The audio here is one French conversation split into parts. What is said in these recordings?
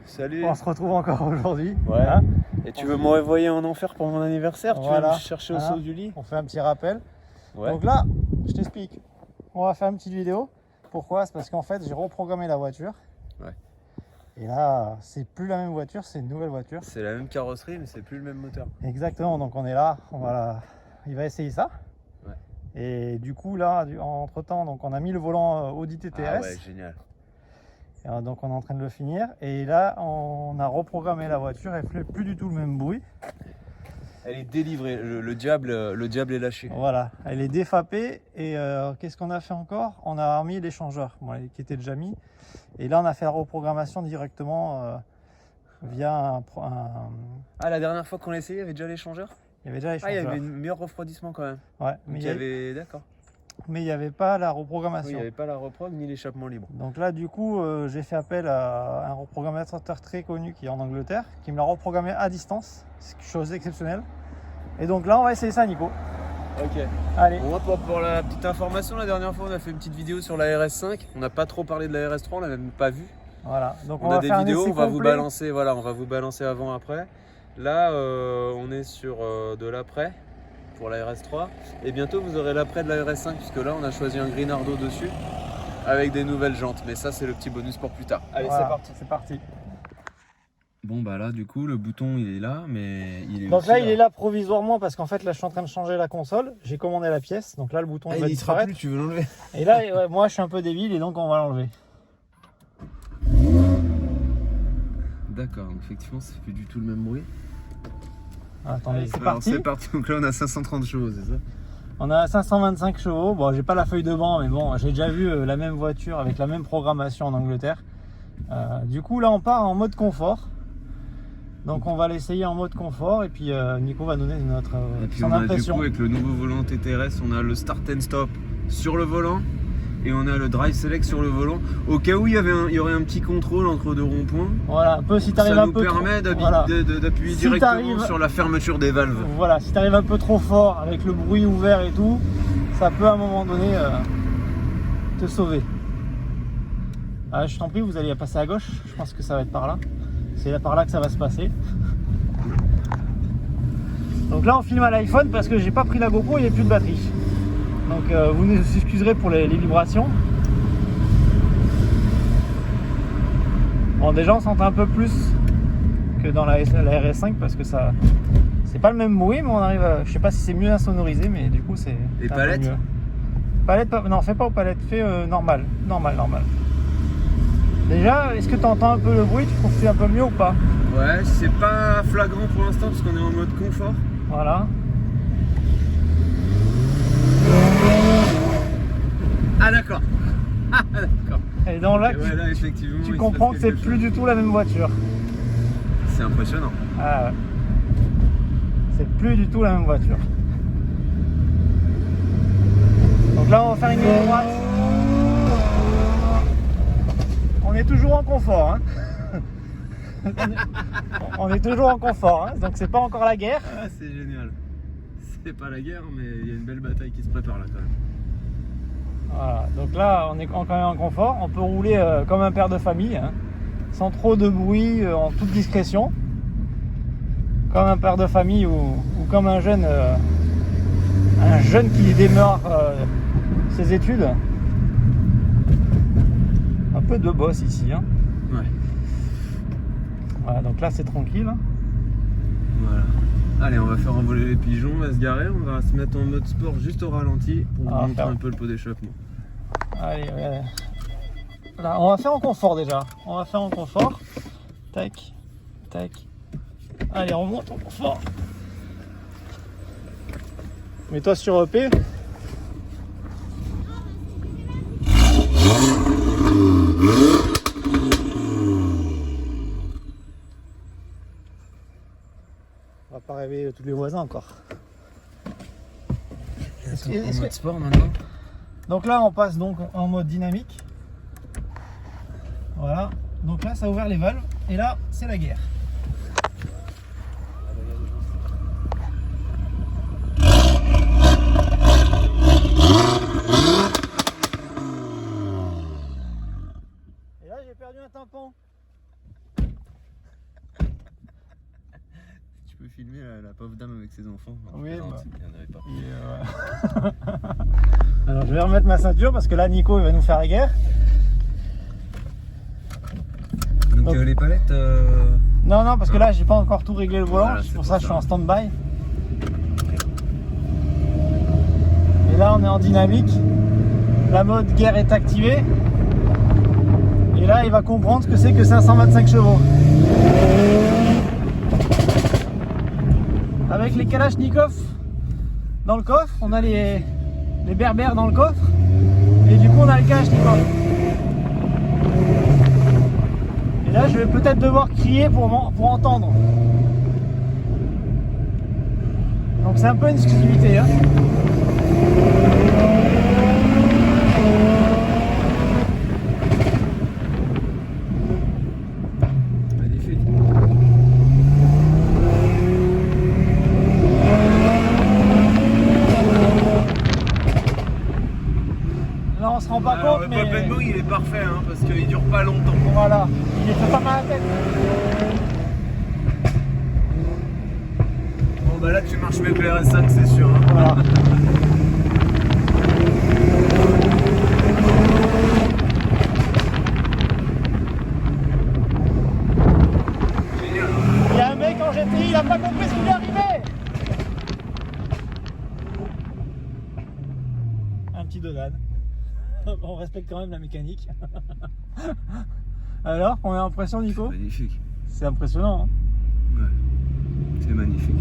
Salut. On se retrouve encore aujourd'hui. Ouais. Hein, Et tu veux m'envoyer en enfer pour mon anniversaire? Tu veux Voilà. me chercher au saut du lit? on fait un petit rappel. Ouais. Donc là, je t'explique. On va faire une petite vidéo. Pourquoi? C'est parce qu'en fait, j'ai reprogrammé la voiture. Ouais. Et là, c'est plus la même voiture, c'est une nouvelle voiture. C'est la même carrosserie, mais c'est plus le même moteur. Exactement. Donc on est là. Il va essayer ça. Ouais. Et du coup, là, entre temps, donc on a mis le volant Audi TTS. Ah ouais, génial. Et donc on est en train de le finir. Et là, on a reprogrammé la voiture. Elle fait plus du tout le même bruit. Elle est délivrée. Le diable est lâché. Voilà, elle est défapée. Et qu'est-ce qu'on a fait encore? On a remis l'échangeur qui était déjà mis. Et là, on a fait la reprogrammation directement via un. Ah, la dernière fois qu'on l'a essayé, il y avait déjà l'échangeur? Il y avait déjà Ah, il y l'échangeur. avait un meilleur refroidissement quand même. Ouais, Donc il y avait. D'accord. mais il n'y avait pas la Oui, il reprogrammation. n'y avait pas la reprog ni l'échappement libre. Donc là, du coup, j'ai fait appel à un reprogrammateur très connu qui est en Angleterre, qui me l'a reprogrammé à distance. C'est quelque chose d'exceptionnel. Et donc là, on va essayer ça, Nico. Ok. Allez. Bon, pour la petite information, la dernière fois, on a fait une petite vidéo sur la RS5. On n'a pas trop parlé de la RS3, on l'a même pas vue. Voilà. Donc On va a des faire vidéos, un essai on va vous complet. balancer. Voilà, on va vous balancer avant, après. Là, on est sur de l'après pour la RS3. Et bientôt, vous aurez l'après de la RS5, puisque là, on a choisi un Grinardo dessus avec des nouvelles jantes. Mais ça, c'est le petit bonus pour plus tard. Allez, Voilà, c'est parti. C'est parti. Bon, bah là, du coup, le bouton, il est là, mais il est Donc aussi là, il est là provisoirement parce qu'en fait, là, je suis en train de changer la console. J'ai commandé la pièce. Donc là, le bouton Ah, il va il y sera disparaître. plus, tu veux l'enlever? Et là, ouais, moi, je suis un peu débile et donc on va l'enlever. D'accord, donc effectivement, ça fait plus du tout le même bruit. Attendez, c'est Alors, parti. c'est parti, donc là, on a 530 chevaux, c'est ça? On a 525 chevaux. Bon, j'ai pas la feuille de banc, mais bon, j'ai déjà vu la même voiture avec la même programmation en Angleterre. Du coup, là, on part en mode confort. Donc, on va l'essayer en mode confort et puis Nico va donner Et puis son on a du impression. coup, avec le nouveau volant TTRS, on a le start and stop sur le volant et on a le drive select sur le volant. Au cas où il y aurait un petit contrôle entre deux ronds-points, Voilà, un peu si t'arrives ça un nous peu permet trop... voilà. d'appuyer Si directement t'arrives- sur la fermeture des valves. Voilà, si t'arrives un peu trop fort avec le bruit ouvert et tout, ça peut à un moment donné te sauver. Ah, je t'en prie, vous allez passer à gauche. Je pense que ça va être par là. C'est par là que ça va se passer. Donc là, on filme à l'iPhone parce que j'ai pas pris la GoPro, il n'y a plus de batterie. Donc vous nous excuserez pour les vibrations. Bon, déjà on s'entend un peu plus que dans la RS5 parce que ça, c'est pas le même bruit, mais on arrive à, je sais pas si c'est mieux insonorisé, mais du coup c'est. Les c'est un peu palettes mieux. Palette, non, fais pas aux palettes, fais normal. Déjà, est-ce que tu entends un peu le bruit? Tu trouves que c'est un peu mieux ou pas? Ouais, c'est pas flagrant pour l'instant parce qu'on est en mode confort. Voilà. Ah d'accord. Ah d'accord. Et donc là, Et ouais, là effectivement, tu il se comprends passe que c'est quelque plus chose. du tout la même voiture. C'est impressionnant. Ah ouais. C'est plus du tout la même voiture. Donc là, on va faire une ligne droite. On est toujours en confort. Hein. On est toujours en confort. Hein. Donc c'est pas encore la guerre. Ah, c'est génial. C'est pas la guerre, mais il y a une belle bataille qui se prépare là quand même. Voilà. Donc là, on est quand même en confort. On peut rouler comme un père de famille, hein, sans trop de bruit, en toute discrétion. Comme un père de famille ou comme un jeune qui démarre ses études. Un peu de boss ici. Hein. Ouais. Voilà, donc là c'est tranquille. Voilà. Allez, on va faire envoler les pigeons, on va se garer, on va se mettre en mode sport juste au ralenti pour vous montrer un peu le pot d'échappement. Allez, regardez. Là, on va faire en confort déjà. On va faire en confort. Tac, tac. Allez, on monte en confort. Mets-toi sur EP. On va pas réveiller tous les voisins encore. Attends, Est-ce en que- mode sport maintenant. Donc là, on passe donc en mode dynamique. Voilà. Donc là, ça a ouvert les valves. Et là, c'est la guerre. Et là, j'ai perdu un tympan. peux filmer la pauvre dame avec ses enfants? Oui, non, bah. il n'y en avait pas. Alors je vais remettre ma ceinture parce que là Nico il va nous faire guerre. Donc les palettes... Non, parce que là j'ai pas encore tout réglé le volant, Voilà, c'est pour ça que je suis en stand-by. Et là on est en dynamique, la mode guerre est activée. Et là il va comprendre ce que c'est que 525 chevaux. Avec les Kalachnikov dans le coffre, on a les berbères dans le coffre. Et du coup on a le Kalachnikov. Et là je vais peut-être devoir crier pour entendre. Donc c'est un peu une exclusivité. Hein. Magnifique. Là on se rend pas Alors, compte le mais... Poppenbong il est parfait hein, parce qu'il dure pas longtemps. Voilà, il est fait pas mal à la tête. Bon bah là tu marches mieux que le RS5 c'est sûr. Hein. Voilà. Génial. Il y a un mec en GTI, il a pas compris ce qui lui est arrivé. Un petit Donald. On respecte quand même la mécanique. Alors, on a l'impression Nico? Magnifique. C'est impressionnant. Hein. Ouais. C'est magnifique.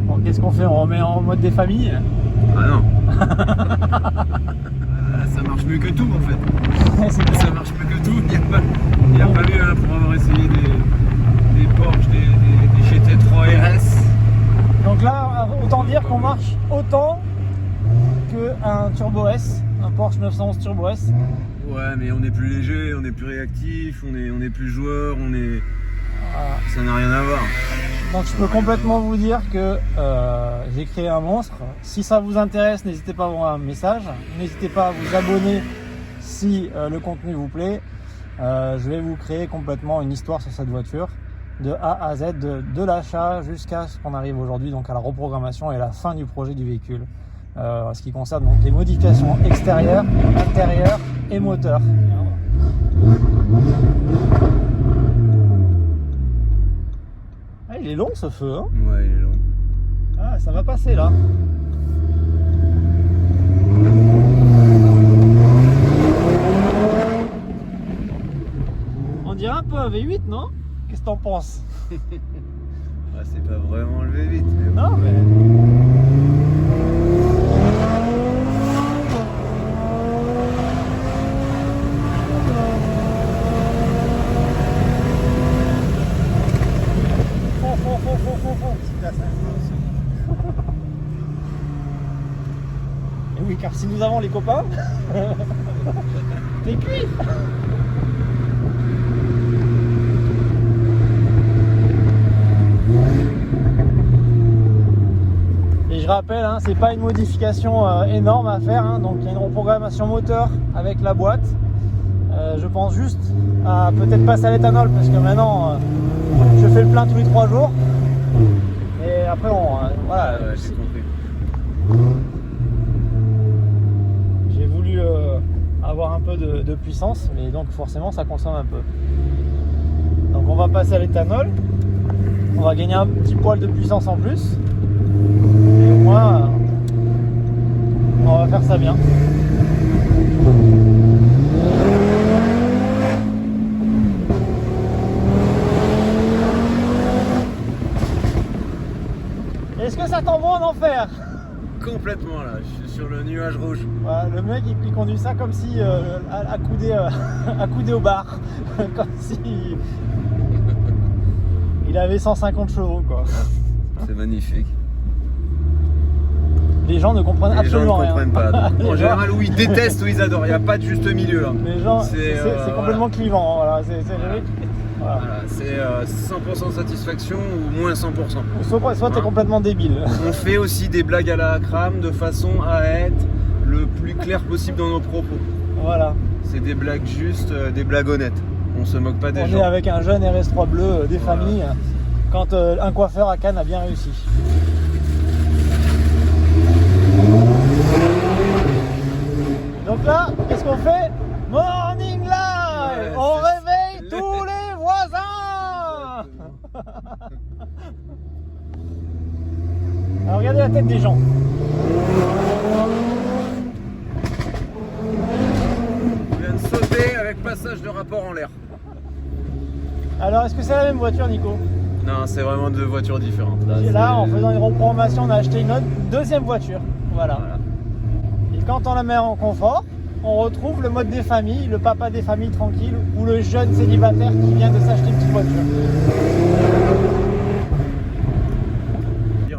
Bon, qu'est-ce qu'on fait? On remet en mode des familles? Ah non. Ça marche mieux que tout en fait. Ça marche mieux que tout. Il n'y a pas mieux hein, pour avoir essayé des Porsche, des GT3 RS. Donc là, autant dire qu'on marche autant qu'un Turbo S, un Porsche 911 Turbo S. Ouais, mais on est plus léger, on est plus réactif, on est plus joueur, Voilà. ça n'a rien à voir. Donc je peux complètement vous dire que j'ai créé un monstre. Si ça vous intéresse, n'hésitez pas à envoyer un message. N'hésitez pas à vous abonner si le contenu vous plaît. Je vais vous créer complètement une histoire sur cette voiture de A à Z, de l'achat jusqu'à ce qu'on arrive aujourd'hui, donc à la reprogrammation et la fin du projet du véhicule. Ce qui concerne donc les modifications extérieures, intérieures et moteur. Ah, il est long ce feu, hein? Ouais, il est long. Ah, ça va passer là. On dirait un peu un V8, non? Qu'est-ce que t'en penses? Ah, c'est pas vraiment le V8, mais bon. Non, mais... Et oui, car si nous avons les copains, t'es cuit. Et je rappelle, hein, c'est pas une modification énorme à faire, hein, donc il y a une reprogrammation moteur avec la boîte. Je pense juste à peut-être passer à l'éthanol parce que maintenant je fais le plein tous les 3 jours. Et après voilà. Ouais, j'ai compris. J'ai voulu avoir un peu de puissance, mais donc forcément ça consomme un peu. Donc on va passer à l'éthanol. On va gagner un petit poil de puissance en plus. Et au moins on va faire ça bien. Est-ce que ça t'envoie en enfer? Complètement là, je suis sur le nuage rouge. Voilà, le mec il conduit ça comme si accoudé au bar. Comme si il avait 150 chevaux quoi. C'est magnifique. Les gens ne comprennent Les gens absolument ne comprennent rien. pas. Les En gens- général, ou ils détestent ou ils adorent. Il n'y a pas de juste milieu là. Les gens, C'est, c'est complètement clivant. Hein, voilà, c'est Voilà. le mec. Voilà. Voilà, c'est 100% satisfaction ou moins 100%. Soit t'es complètement débile. On fait aussi des blagues à la crame de façon à être le plus clair possible dans nos propos. Voilà. C'est des blagues justes, des blagues honnêtes. On se moque pas des On gens. est avec un jeune RS3 bleu des Voilà. familles. quand un coiffeur à Cannes a bien réussi. Donc là, qu'est-ce qu'on fait? Morning live! On réveille tous les voisins! Alors regardez la tête des gens. On vient de sauter avec passage de rapport en l'air. Alors est-ce que c'est la même voiture, Nico? Non, c'est vraiment deux voitures différentes. Là, en faisant une reprogrammation, on a acheté une deuxième voiture. Voilà. Et quand on la met en confort, on retrouve le mode des familles, le papa des familles tranquille, ou le jeune célibataire qui vient de s'acheter une petite voiture.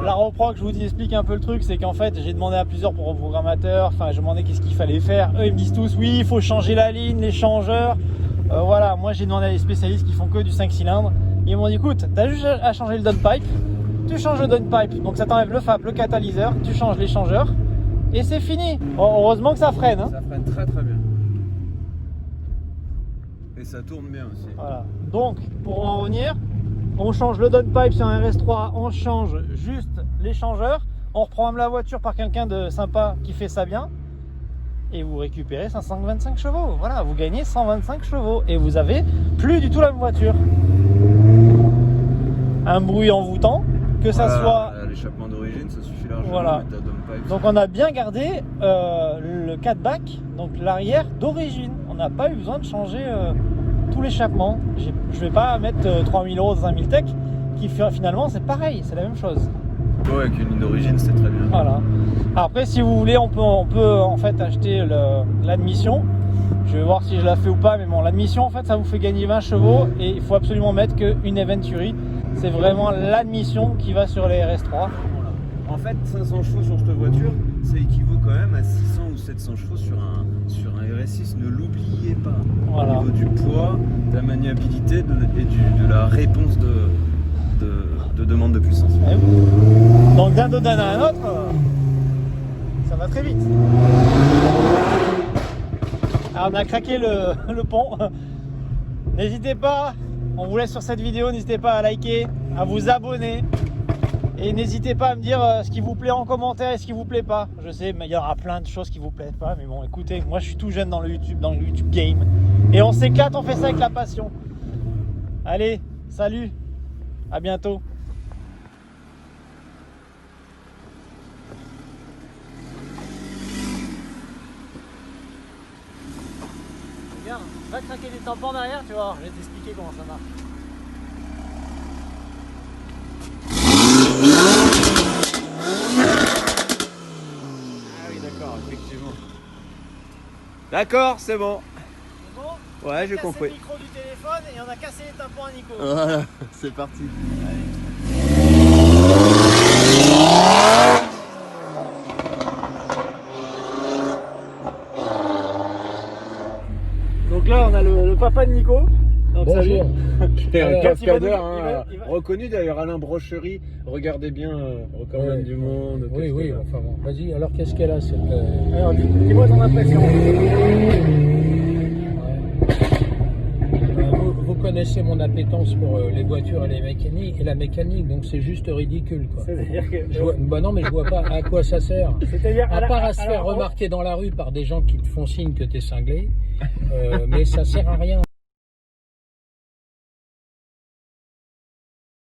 La reprog, je vous explique un peu le truc, c'est qu'en fait j'ai demandé à plusieurs reprogrammateurs, enfin je demandais qu'est-ce qu'il fallait faire. Eux ils me disent tous oui, il faut changer la ligne, les changeurs. Voilà, moi j'ai demandé à des spécialistes qui font que du 5 cylindres. Ils m'ont dit écoute, t'as juste à changer le downpipe, tu changes le downpipe, donc ça t'enlève le FAP, le catalyseur, tu changes les changeurs et c'est fini. Bon, heureusement que ça freine. Hein. Ça freine très très bien. Et ça tourne bien aussi. Voilà. Donc pour en revenir, on change le downpipe sur un RS3, on change juste les changeurs, on reprogramme la voiture par quelqu'un de sympa qui fait ça bien et vous récupérez 525 chevaux. Voilà, vous gagnez 125 chevaux et vous avez plus du tout la même voiture. Un bruit envoûtant, que ça soit... L'échappement d'origine, ça suffit largement. Voilà. Donc on a bien gardé le 4-back, donc l'arrière d'origine. On n'a pas eu besoin de changer tout l'échappement. Je vais pas mettre 3000 € dans un Miltech qui finalement c'est pareil, c'est la même chose. Ouais, avec une ligne d'origine c'est très bien. Voilà. Après si vous voulez on peut en fait acheter l'admission. Je vais voir si je la fais ou pas, mais bon l'admission en fait ça vous fait gagner 20 chevaux et il faut absolument mettre qu'une Eventuri. C'est vraiment l'admission qui va sur les RS3. Voilà. En fait 500 chevaux sur cette voiture ça équivaut quand même à 600 ou 700 chevaux sur un RS6, ne l'oubliez pas. Voilà. Au niveau du poids, de la maniabilité et de la réponse de demande de puissance. Donc d'un dodane à un autre, ça va très vite. Alors on a craqué le pont. N'hésitez pas, on vous laisse sur cette vidéo, n'hésitez pas à liker, à vous abonner. Et n'hésitez pas à me dire ce qui vous plaît en commentaire et ce qui vous plaît pas. Je sais, mais il y aura plein de choses qui vous plaisent pas. Mais bon, écoutez, moi je suis tout jeune dans le YouTube game. Et on s'éclate, on fait ça avec la passion. Allez, salut, à bientôt. Regarde, va craquer des tampons derrière, tu vois. Je vais t'expliquer comment ça marche. D'accord, c'est bon. C'est bon ? Ouais, j'ai On a cassé compris. le micro du téléphone et on a cassé les tampons à Nico. Voilà, c'est parti. Donc là, on a le papa de Nico. Donc Bonjour. C'est un Alors, cascadeur, il va- reconnu d'ailleurs, Alain Brocherie. Regardez bien, recordman Ouais. du monde. Oui, oui, cascadeur. enfin bon. Vas-y, alors qu'est-ce qu'elle a cette. Alors, dis-moi ton impression. Vous connaissez mon appétence pour les voitures et les mécaniques, et la mécanique, donc c'est juste ridicule, quoi. C'est-à-dire que. Bah non, mais je vois pas à quoi ça sert. C'est-à-dire À part à se faire alors, remarquer dans la rue par des gens qui te font signe que t'es cinglé, mais ça sert à rien.